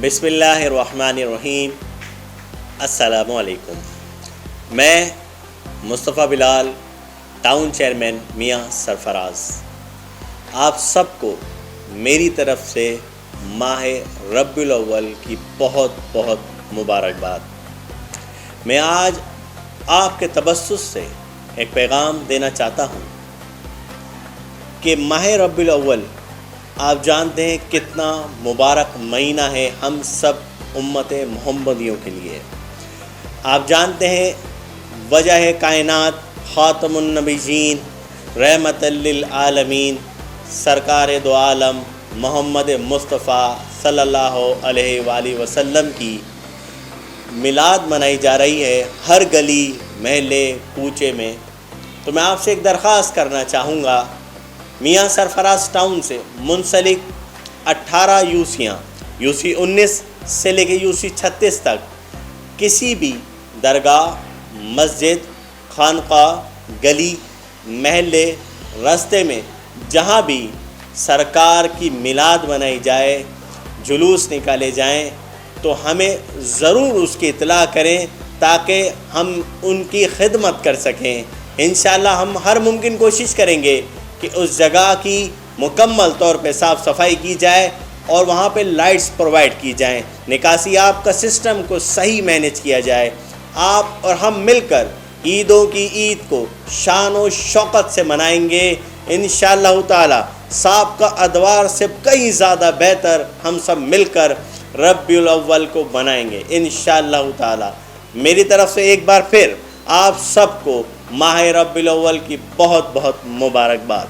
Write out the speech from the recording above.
بسم اللہ الرحمن الرحیم۔ السلام علیکم۔ میں مصطفیٰ بلال، ٹاؤن چیئرمین میاں سرفراز، آپ سب کو میری طرف سے ماہ ربیع الاول کی بہت بہت مبارکباد۔ میں آج آپ کے تبسط سے ایک پیغام دینا چاہتا ہوں کہ ماہ ربیع الاول آپ جانتے ہیں کتنا مبارک مہینہ ہے ہم سب امت محمدیوں کے لیے۔ آپ جانتے ہیں وجہ کائنات، خاتم النبیین، رحمت للعالمین، سرکار دو عالم محمد مصطفیٰ صلی اللہ علیہ وآلہ وسلم کی میلاد منائی جا رہی ہے ہر گلی محلے کوچے میں۔ تو میں آپ سے ایک درخواست کرنا چاہوں گا، میاں سرفراز ٹاؤن سے منسلک 18 یوسیاں، یوسی 19 سے لے کے یوسی 36 تک کسی بھی درگاہ، مسجد، خانقاہ، گلی، محلے، راستے میں جہاں بھی سرکار کی میلاد منائی جائے، جلوس نکالے جائیں، تو ہمیں ضرور اس کی اطلاع کریں تاکہ ہم ان کی خدمت کر سکیں۔ انشاءاللہ ہم ہر ممکن کوشش کریں گے کہ اس جگہ کی مکمل طور پہ صاف صفائی کی جائے اور وہاں پہ لائٹس پرووائڈ کی جائیں، نکاسی آپ کا سسٹم کو صحیح مینیج کیا جائے۔ آپ اور ہم مل کر عیدوں کی عید کو شان و شوقت سے منائیں گے انشاءاللہ تعالی۔ سابقہ ادوار سے کئی زیادہ بہتر ہم سب مل کر ربیع الاول کو منائیں گے انشاءاللہ تعالی۔ میری طرف سے ایک بار پھر آپ سب کو ماہ ربیع الاول کی بہت بہت مبارکباد۔